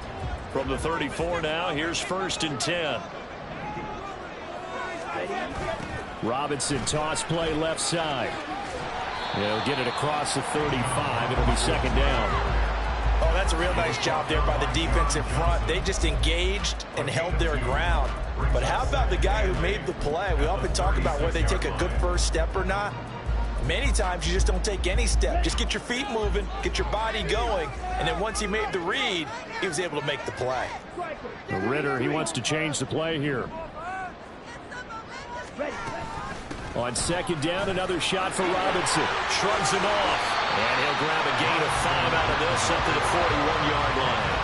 From the 34 now, here's 1st and 10.
Robinson toss play left side. They'll get it across the 35. It'll be 2nd down.
Oh, that's a real nice job there by the defense in front. They just engaged and held their ground. But how about the guy who made the play? We often talk about whether they take a good first step or not. Many times you just don't take any step. Just get your feet moving, get your body going, and then once he made the read, he was able to make the play.
Ritter, he wants to change the play here. On 2nd down, another shot for Robinson.
Shrugs him off. And he'll grab a gain of 5 out of this up to the 41-yard line.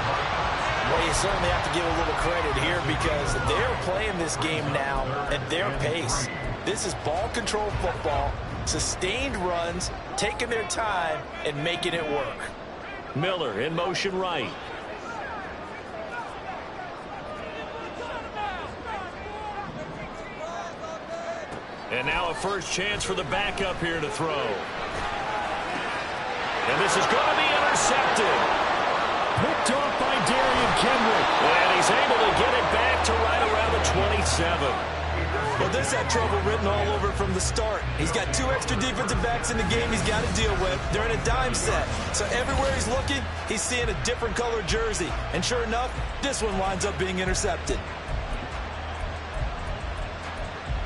Well, you certainly have to give a little credit here because they're playing this game now at their pace. This is ball control football, sustained runs, taking their time, and making it work.
Miller in motion right. And now a first chance for the backup here to throw. And this is going to be intercepted.
Picked off by Darian Kendrick.
And he's able to get it back to right around the 27.
Well, this had trouble written all over it from the start. He's got 2 extra defensive backs in the game he's got to deal with. They're in a dime set. So everywhere he's looking, he's seeing a different color jersey. And sure enough, this one winds up being intercepted.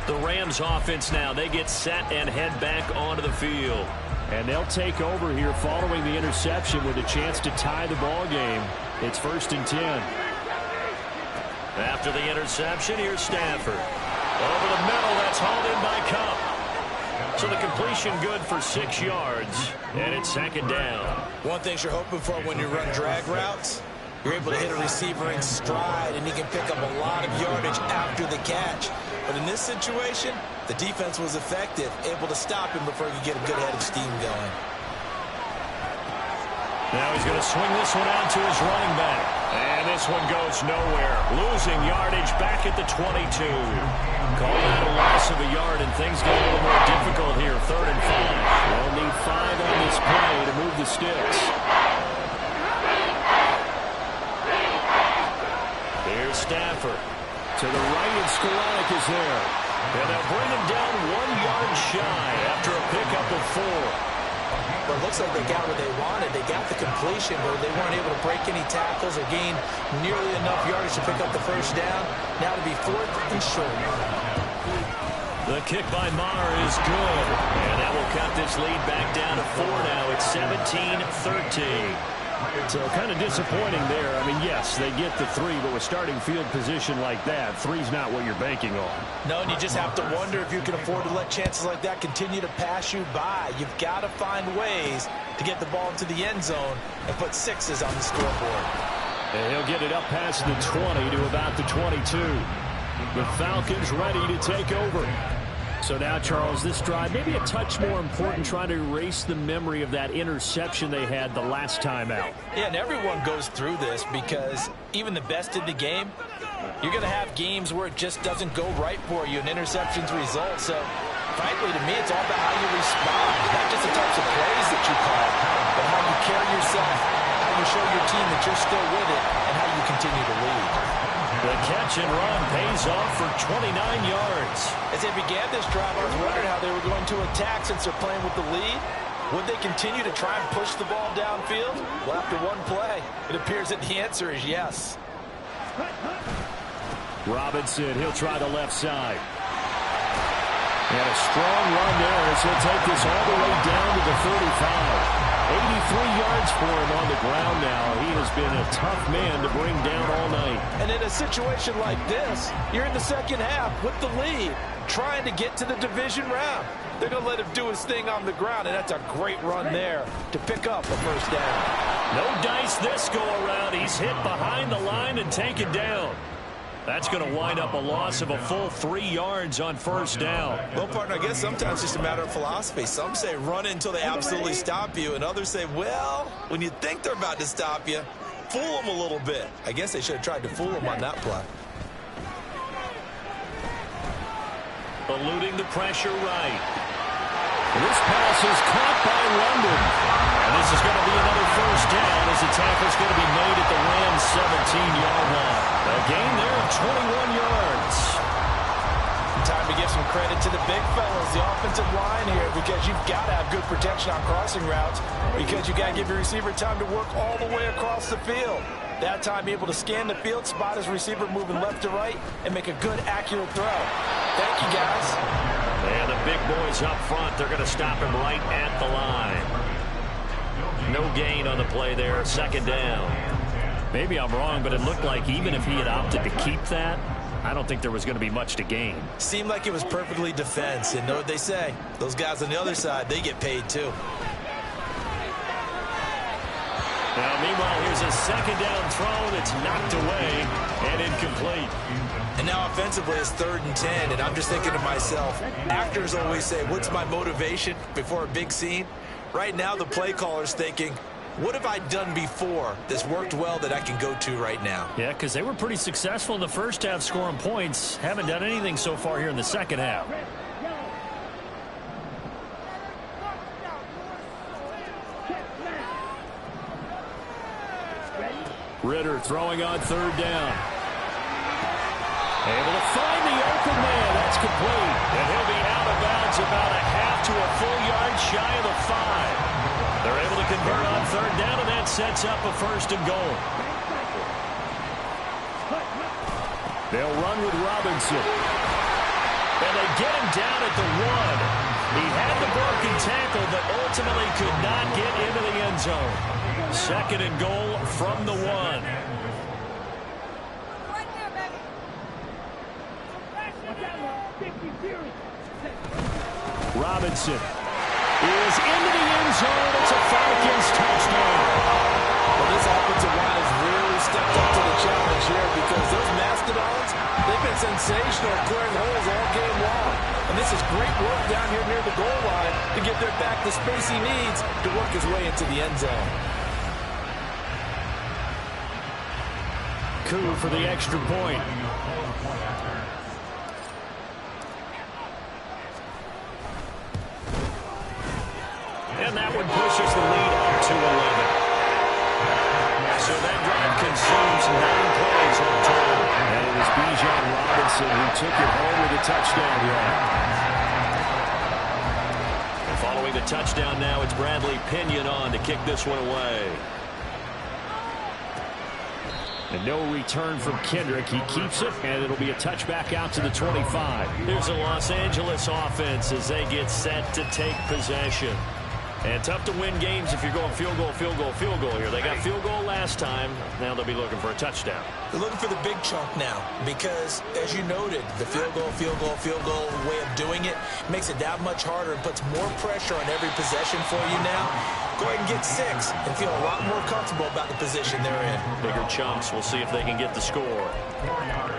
The Rams offense now, they get set and head back onto the field.
And they'll take over here following the interception with a chance to tie the ball game. It's 1st and 10.
After the interception, here's Stafford. Over the middle, that's hauled in by Cup. So the completion good for 6 yards, and it's 2nd down.
One thing you're hoping for when you run drag routes, you're able to hit a receiver in stride, and he can pick up a lot of yardage after the catch. But in this situation, the defense was effective, able to stop him before he could get a good head of steam going.
Now he's going to swing this one out to his running back. And this one goes nowhere. Losing yardage back at the 22. Calling out a loss of a yard, and things get a little more difficult here. 3rd and 5.
They'll need 5 on this play to move the sticks.
Here's Stafford.
To the right, and Skoranek is there.
And they'll bring him down 1 yard shy after a pickup of 4.
Well, it looks like they got what they wanted. They got the completion, but they weren't able to break any tackles or gain nearly enough yardage to pick up the 1st down. Now to be 4th and short.
The kick by Maher is good. And that will cut this lead back down to 4 now. It's 17-13.
So kind of disappointing there. I mean, yes, they get the 3, but with starting field position like that, 3's not what you're banking on.
No, and you just have to wonder if you can afford to let chances like that continue to pass you by. You've got to find ways to get the ball into the end zone and put 6s on the scoreboard.
And he'll get it up past the 20 to about the 22. The Falcons ready to take over. So now, Charles, this drive maybe a touch more important, trying to erase the memory of that interception they had the last time out.
Yeah, and everyone goes through this because even the best in the game, you're going to have games where it just doesn't go right for you, and interceptions result. So, frankly, to me, it's all about how you respond, not just the types of plays that you call, but how you carry yourself, how you show your team that you're still with it, and how you continue to lead.
The catch and run pays off for 29 yards.
As they began this drive, I was wondering how they were going to attack since they're playing with the lead. Would they continue to try and push the ball downfield? Well, after one play, it appears that the answer is yes.
Robinson, he'll try the left side. And a strong run there as he'll take this all the way down to the 35. 83 yards for him on the ground now. He has been a tough man to bring down all night.
And in a situation like this, you're in the 2nd half with the lead, trying to get to the division round. They're going to let him do his thing on the ground, and that's a great run there to pick up a 1st down.
No dice this go around. He's hit behind the line and taken down. That's going to wind up a loss of a full 3 yards on 1st down.
Well, partner, I guess sometimes it's just a matter of philosophy. Some say run until they absolutely stop you, and others say, well, when you think they're about to stop you, fool them a little bit. I guess they should have tried to fool them on that play.
Eluding the pressure right.
This pass is caught by London.
And this is going to be another 1st down as the tackle's going to be made at the Rams' 17-yard line. A gain there of 21 yards.
Time to give some credit to the big fellas, the offensive line here, because you've got to have good protection on crossing routes, because you've got to give your receiver time to work all the way across the field. That time, be able to scan the field, spot his receiver moving left to right, and make a good, accurate throw. Thank you, guys.
And the big boys up front, they're going to stop him right at the line. No gain on the play there, 2nd down.
Maybe I'm wrong, but it looked like even if he had opted to keep that, I don't think there was going to be much to gain.
Seemed like it was perfectly defense, and know what they say. Those guys on the other side, they get paid too.
Now, meanwhile, here's a 2nd down throw that's knocked away and incomplete.
And now offensively it's 3rd and 10, and I'm just thinking to myself, actors always say, what's my motivation before a big scene? Right now the play caller's thinking, what have I done before that's worked well that I can go to right now?
Yeah, because they were pretty successful in the 1st half scoring points. Haven't done anything so far here in the 2nd half. Ritter throwing on 3rd down. Able to find the open man. That's complete.
And he'll be out of bounds about a half to a full yard shy of the 5. They're able to convert on 3rd down, and that sets up a 1st and goal.
They'll run with Robinson.
And they get him down at the 1. He had the broken tackle, but ultimately could not get into the end zone. 2nd and goal from the 1.
Robinson is into the end zone. It's a Falcons touchdown.
Well, this offensive line has really stepped up to the challenge here because those mastodons, they've been sensational at clearing holes all game long. And this is great work down here near the goal line to get their back the space he needs to work his way into the end zone.
Coup for the extra point.
And that one pushes the lead up to 11. So that drive consumes 9 plays all total.
And it was Bijan Robinson who took it home with a touchdown run.
Following the touchdown now, it's Bradley Pinion on to kick this one away.
And no return from Kendrick. He keeps it, and it'll be a touchback out to the 25.
Here's the Los Angeles offense as they get set to take possession. And tough to win games if you're going field goal, field goal, field goal here. They got field goal last time. Now they'll be looking for a touchdown.
They're looking for the big chunk now because, as you noted, the field goal, field goal, field goal way of doing it makes it that much harder and puts more pressure on every possession for you now. Go ahead and get 6 and feel a lot more comfortable about the position they're in.
Bigger chunks. We'll see if they can get the score.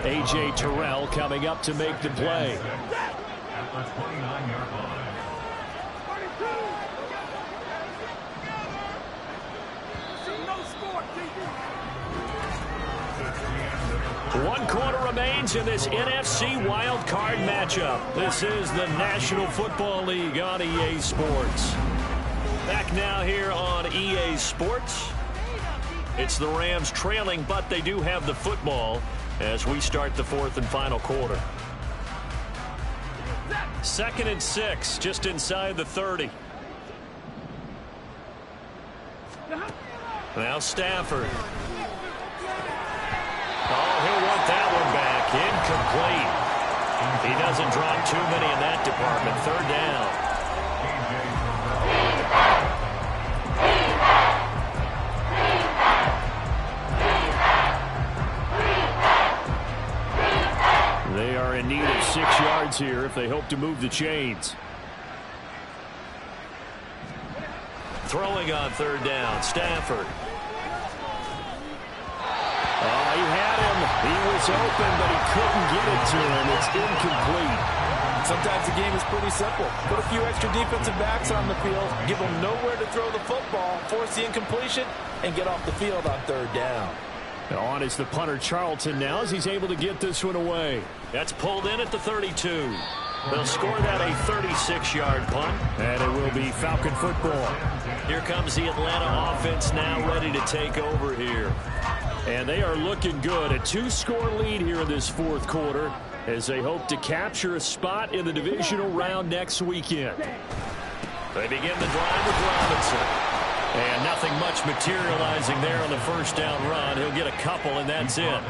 A.J. Terrell coming up to make the play.
One quarter remains in this NFC Wildcard matchup. This is the National Football League on EA Sports. Back now here on EA Sports. It's the Rams trailing, but they do have the football as we start the 4th and final quarter. 2nd and 6, just inside the 30. Now Stafford. Oh, he'll want that one back. Incomplete. He doesn't drop too many in that department. 3rd down.
They are in need of 6 yards here if they hope to move the chains.
Throwing on 3rd down, Stafford.
Oh, he had him. He was open, but he couldn't get it to him. It's incomplete.
Sometimes the game is pretty simple. Put a few extra defensive backs on the field, give them nowhere to throw the football, force the incompletion, and get off the field on 3rd down.
On is the punter Charlton now as he's able to get this one away.
That's pulled in at the 32. They'll score that a 36-yard punt.
And it will be Falcon football.
Here comes the Atlanta offense now ready to take over here.
And they are looking good. A 2-score lead here in this 4th quarter as they hope to capture a spot in the divisional round next weekend.
They begin the drive with Robinson. And nothing much materializing there on the 1st down run. He'll get a couple, and that's it.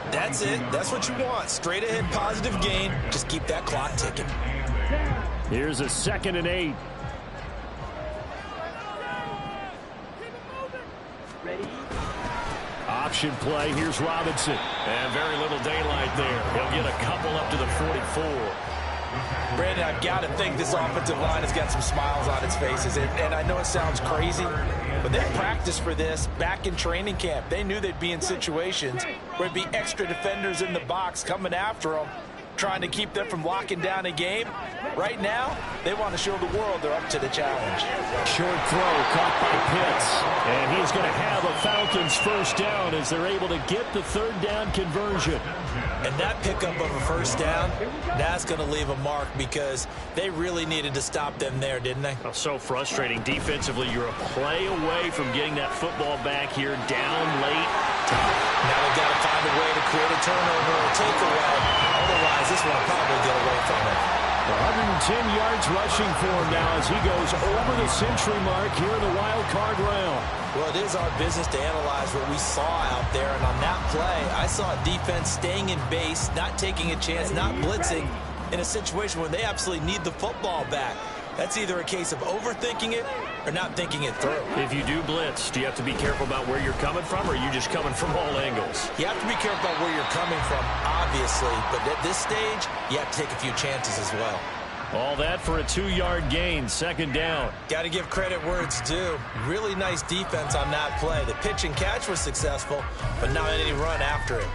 That's it. That's what you want. Straight ahead positive gain. Just keep that clock ticking.
Here's a 2nd and 8. Option play. Here's Robinson.
And very little daylight there. He'll get a couple up to the 44.
Brandon, I've got to think this offensive line has got some smiles on its faces. And I know it sounds crazy, but they practiced for this back in training camp. They knew they'd be in situations where it'd be extra defenders in the box coming after them, trying to keep them from locking down a game. Right now, they want to show the world they're up to the challenge.
Short throw caught by Pitts. And he's going to have a Falcons 1st down as they're able to get the 3rd down conversion.
And that pickup of a 1st down, that's going to leave a mark because they really needed to stop them there, didn't they?
Oh, so frustrating. Defensively, you're a play away from getting that football back here down late.
Now they've got to find a way to create a turnover or takeaway. Otherwise, this one will probably get away from it.
110 yards rushing for him now as he goes over the century mark here in the wild card round.
Well, it is our business to analyze what we saw out there, and on that play, I saw defense staying in base, not taking a chance, not blitzing, in a situation when they absolutely need the football back. That's either a case of overthinking it or not thinking it through.
If you do blitz, do you have to be careful about where you're coming from, or are you just coming from all angles?
You have to be careful about where you're coming from, obviously, but at this stage, you have to take a few chances as well.
All that for a 2-yard gain, second down.
Got to give credit where it's due. Really nice defense on that play. The pitch and catch was successful, but not any run after it.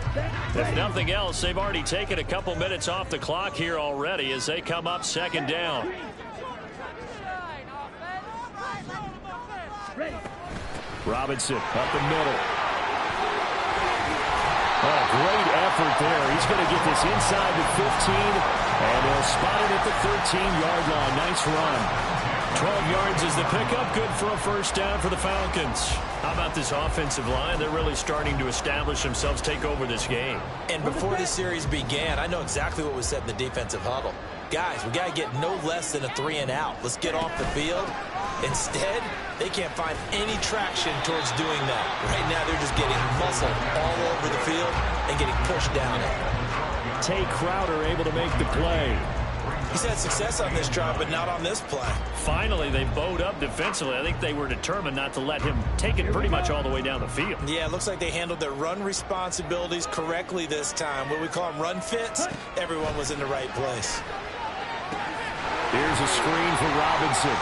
If nothing else, they've already taken a couple minutes off the clock here already as they come up second down.
Robinson up the middle. Oh, great effort there. He's going to get this inside the 15, and they'll spot it at the 13-yard line. Nice run. 12 yards is the pickup. Good for a first down for the Falcons.
How about this offensive line? They're really starting to establish themselves, take over this game.
And before the series began, I know exactly what was said in the defensive huddle. Guys, we got to get no less than a 3-and-out. Let's get off the field. Instead, they can't find any traction towards doing that. Right now, they're just getting muscled all over the field and getting pushed down it.
Tay Crowder able to make the play.
He's had success on this drive, but not on this play.
Finally, they bowed up defensively. I think they were determined not to let him take it pretty much all the way down the field.
Yeah, it looks like they handled their run responsibilities correctly this time. What we call them run fits, everyone was in the right place.
Here's a screen for Robinson.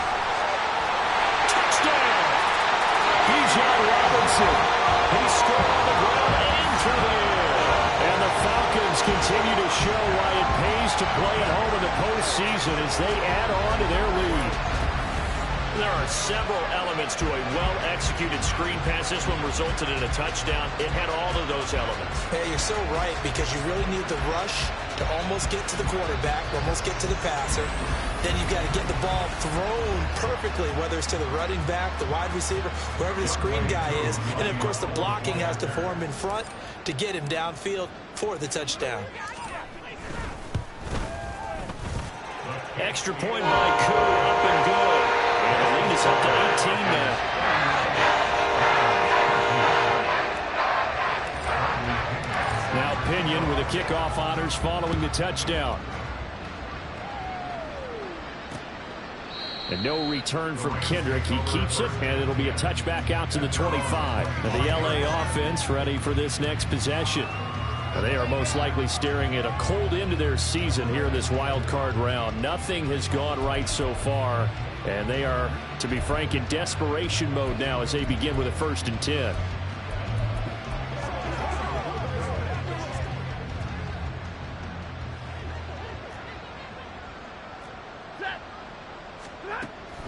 Touchdown!
Bijan Robinson.
He scored on the ground and through the air.
And the Falcons continue to show why it pays to play at home in the postseason as they add on to their lead.
There are several elements to a well-executed screen pass. This one resulted in a touchdown. It had all of those elements.
Hey, you're so right, because you really need the rush to almost get to the quarterback, almost get to the passer. Then you've got to get the ball thrown perfectly, whether it's to the running back, the wide receiver, wherever the screen guy is. And, of course, the blocking has to form in front to get him downfield for the touchdown.
Extra point by Koo, up and good. And the lead is up to 18 now.
Now Pinion with the kickoff honors following the touchdown. And no return from Kendrick. He keeps it, and it'll be a touchback out to the 25. And the LA offense ready for this next possession. They are most likely staring at a cold end to their season here in this wild card round. Nothing has gone right so far, and they are, to be frank, in desperation mode now as they begin with a 1st and 10.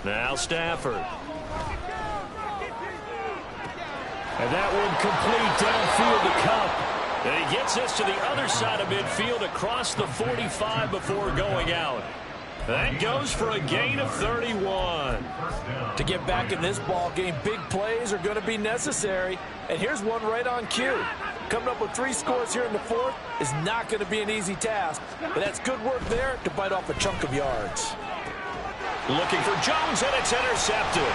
Now Stafford.
And that one complete downfield to Cup.
And he gets this to the other side of midfield across the 45 before going out. That goes for a gain of 31.
To get back in this ball game, big plays are going to be necessary. And here's one right on cue. Coming up with 3 scores here in the 4th is not going to be an easy task. But that's good work there to bite off a chunk of yards.
Looking for Jones, and it's intercepted.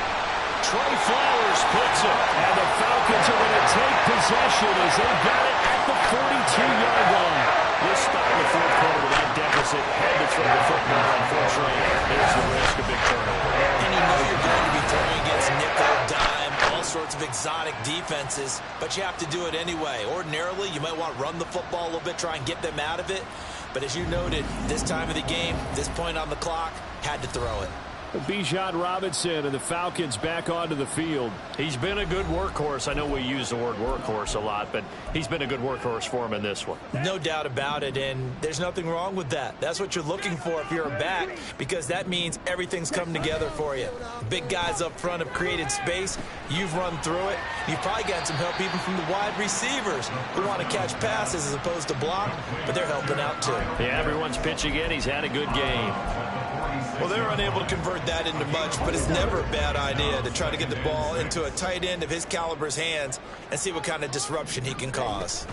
Trey Flowers puts it.
And the Falcons are going to take possession as they got it at the 42-yard line.
This spot in the 4th quarter with that deficit had to throw the football. Unfortunately, there's the risk of big turnover.
And you know you're going to be throwing against nickel, dime, all sorts of exotic defenses, but you have to do it anyway. Ordinarily, you might want to run the football a little bit, try and get them out of it. But as you noted, this time of the game, this point on the clock, had to throw it.
Bijan Robinson and the Falcons back onto the field.
He's been a good workhorse. I know we use the word workhorse a lot, but he's been a good workhorse for him in this one.
No doubt about it, and there's nothing wrong with that. That's what you're looking for if you're a back, because that means everything's come together for you. Big guys up front have created space. You've run through it. You've probably gotten some help even from the wide receivers who want to catch passes as opposed to block, but they're helping out too.
Yeah, everyone's pitching in. He's had a good game.
Well, they're unable to convert that into much, but it's never a bad idea to try to get the ball into a tight end of his caliber's hands and see what kind of disruption he can cause.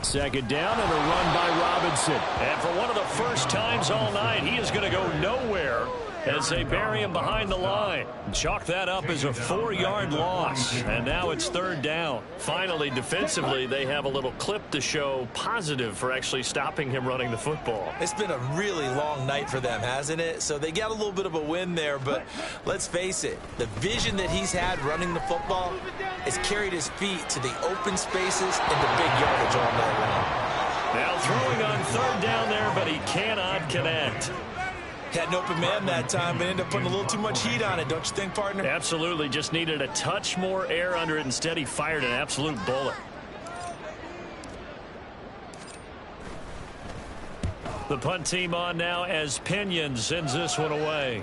Second down and a run by Robinson.
And for one of the first times all night, he is going to go nowhere as they bury him behind the line. Chalk that up as a 4-yard loss, and now it's 3rd down. Finally, defensively, they have a little clip to show positive for actually stopping him running the football.
It's been a really long night for them, hasn't it? So they got a little bit of a win there, but let's face it, the vision that he's had running the football has carried his feet to the open spaces and the big yardage all night long.
Now throwing on 3rd down there, but he cannot connect.
Had an open man that time, but ended up putting a little too much heat on it, don't you think, partner?
Absolutely. Just needed a touch more air under it. Instead, he fired an absolute bullet. The punt team on now as Pinion sends this one away.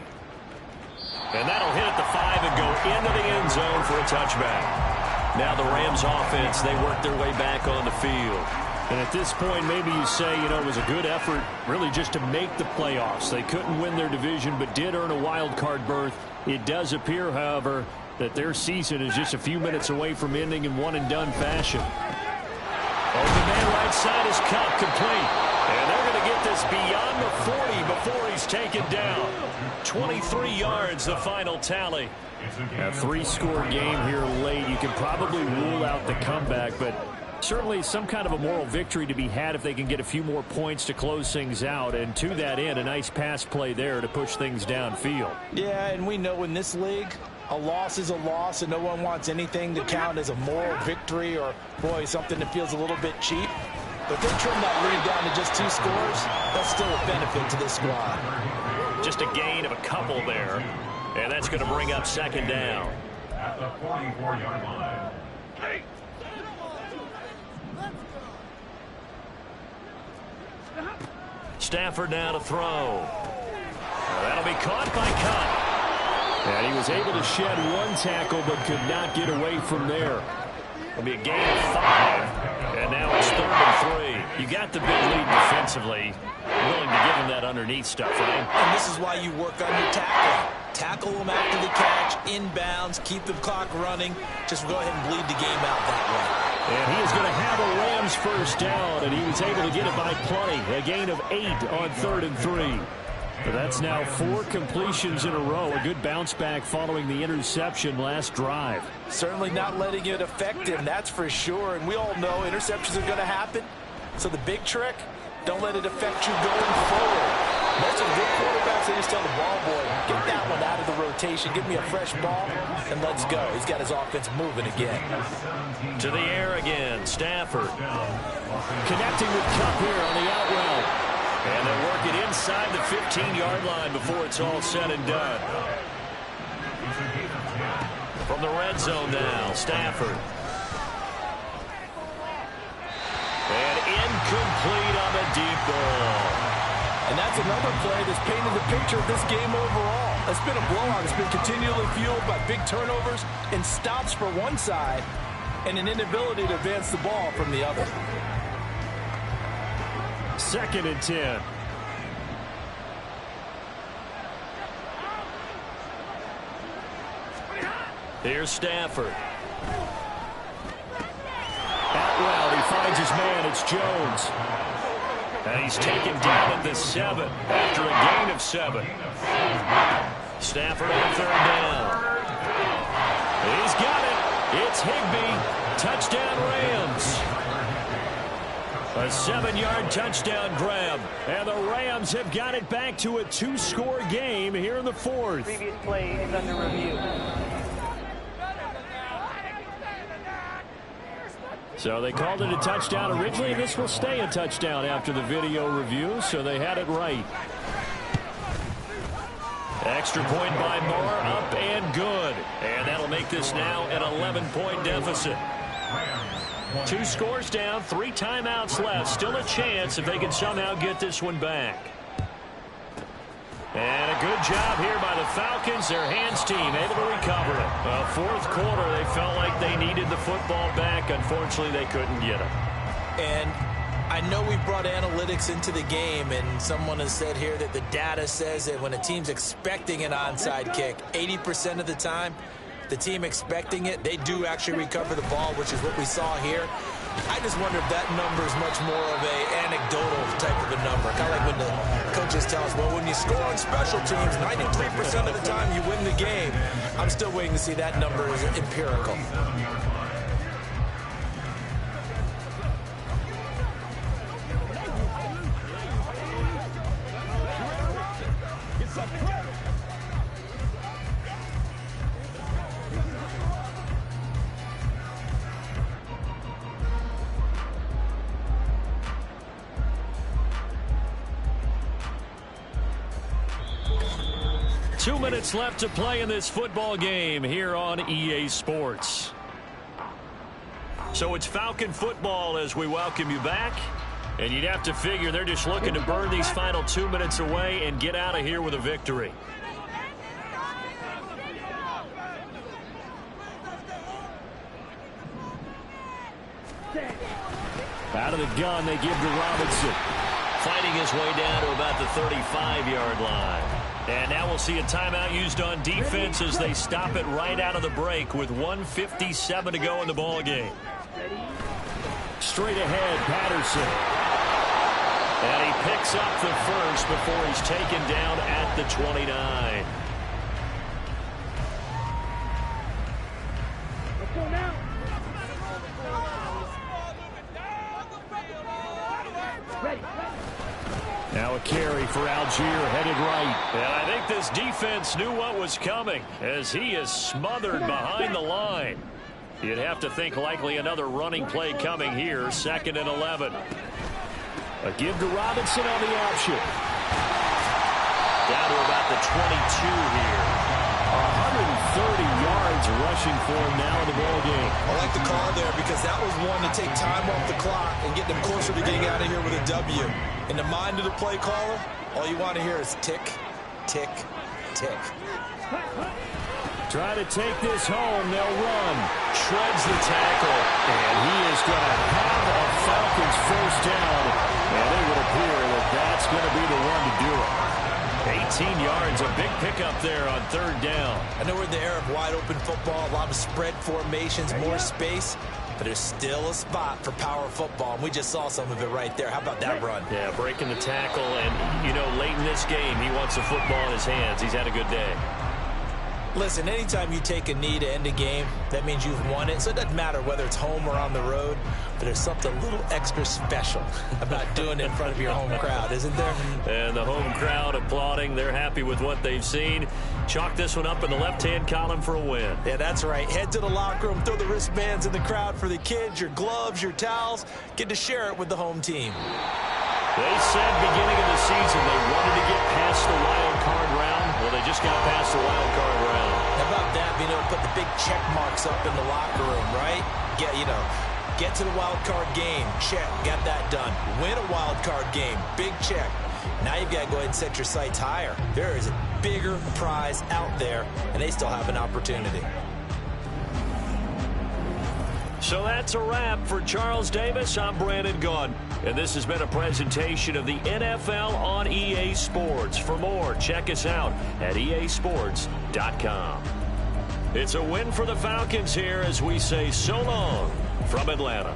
And that'll hit at the 5 and go into the end zone for a touchback. Now the Rams offense, they work their way back on the field.
And at this point, maybe you say, it was a good effort really just to make the playoffs. They couldn't win their division, but did earn a wild card berth. It does appear, however, that their season is just a few minutes away from ending in one-and-done fashion.
Open man right side is caught complete. And they're going to get this beyond the 40 before he's taken down. 23 yards, the final tally.
A 3-score game here late. You can probably rule out the comeback, but certainly some kind of a moral victory to be had if they can get a few more points to close things out. And to that end, a nice pass play there to push things downfield.
Yeah, and we know in this league, a loss is a loss, and no one wants anything to count as a moral victory or, boy, something that feels a little bit cheap. But if they trim that lead down to just 2 scores, that's still a benefit to this squad.
Just a gain of a couple there. And that's going to bring up 2nd down.
At the 44-yard line. Hey.
Stafford now to throw. That'll be caught by Cup.
And he was able to shed 1 tackle but could not get away from there.
It'll be a gain of 5. And now it's 3rd and 3. You got the big lead defensively. Willing to give him that underneath stuff, right?
And this is why you work on your tackling. Tackle them after the catch, inbounds, keep the clock running. Just go ahead and bleed the game out that way.
And he is going to have a Rams first down, and he was able to get it by plenty. A gain of 8 on 3rd and 3. But that's now 4 completions in a row. A good bounce back following the interception last drive.
Certainly not letting it affect him, that's for sure. And we all know interceptions are going to happen. So the big trick, don't let it affect you going forward. Most of the good quarterbacks, they just tell the ball boy, get that one out of the rotation, give me a fresh ball, and let's go. He's got his offense moving again.
To the air again, Stafford.
Connecting with Cup here on the out route.
And they'll work it inside the 15-yard line before it's all said and done. From the red zone now, Stafford. And incomplete on the deep ball.
And that's another play that's painted the picture of this game overall. It's been a blowout. It's been continually fueled by big turnovers and stops for one side and an inability to advance the ball from the other.
2nd and 10.
Here's Stafford.
Out route, he finds his man. It's Jones.
And he's taken down at the 7 after a gain of 7. Stafford on 3rd down. He's got it. It's Higbee. Touchdown Rams. A 7-yard touchdown grab.
And the Rams have got it back to a 2-score game here in the 4th.
Previous play is under review.
So they called it a touchdown originally, and this will stay a touchdown after the video review, so they had it right.
Extra point by Moore, up and good. And that'll make this now an 11-point deficit. 2 scores down, 3 timeouts left. Still a chance if they can somehow get this one back. And a good job here by the Falcons. Their hands team able to recover it. Well, 4th quarter, they felt like they needed the football back. Unfortunately, they couldn't get it.
And I know we brought analytics into the game, and someone has said here that the data says that when a team's expecting an onside kick, 80% of the time, the team expecting it, they do actually recover the ball, which is what we saw here. I just wonder if that number is much more of a anecdotal type of a number. Kind of like when the coaches tell us, well, when you score on special teams, 93% of the time you win the game. I'm still waiting to see that number is empirical.
Two minutes left to play in this football game here on EA Sports. So it's Falcon football as we welcome you back. And you'd have to figure they're just looking to burn these final 2 minutes away and get out of here with a victory. Out of the gun, they give to Robinson.
Fighting his way down to about the 35-yard line. And now we'll see a timeout used on defense as they stop it right out of the break with 1:57 to go in the ball game.
Straight ahead, Patterson.
And he picks up the first before he's taken down at the 29.
Let's go now. Ready.
Now a carry for Algier, headed right.
And I think this defense knew what was coming as he is smothered behind the line. You'd have to think likely another running play coming here, 2nd and 11.
A give to Robinson on the option.
Down to about the 22 here.
130 yards rushing for him now in the ball game.
I like the call there because that was one to take time off the clock and get them closer to getting out of here with a W. In the mind of the play caller, all you want to hear is tick, tick, tick.
Try to take this home. They'll run.
Shreds the tackle.
And he is going to have a Falcons first down. And it would appear that that's going to be the one to do it.
18 yards, a big pickup there on 3rd down.
I know we're in the era of wide open football, a lot of spread formations, more space, but there's still a spot for power football, and we just saw some of it right there. How about that run?
Yeah, breaking the tackle, and, you know, late in this game, he wants the football in his hands. He's had a good day.
Listen, anytime you take a knee to end a game, that means you've won it. So it doesn't matter whether it's home or on the road, but there's something a little extra special about doing it in front of your home crowd, isn't there?
And the home crowd applauding. They're happy with what they've seen. Chalk this one up in the left-hand column for a win.
Yeah, that's right. Head to the locker room, throw the wristbands in the crowd for the kids, your gloves, your towels. Get to share it with the home team.
They said beginning of the season they wanted to get past the wild card round. Well, they just got past the wild card round.
How about that? Being able to put the big check marks up in the locker room, right? Yeah, you know, get to the wild card game. Check. Got that done. Win a wild card game. Big check. Now you've got to go ahead and set your sights higher. There is a bigger prize out there, and they still have an opportunity.
So that's a wrap for Charles Davis. I'm Brandon Gaudin. And this has been a presentation of the NFL on EA Sports. For more, check us out at easports.com. It's a win for the Falcons here as we say so long from Atlanta.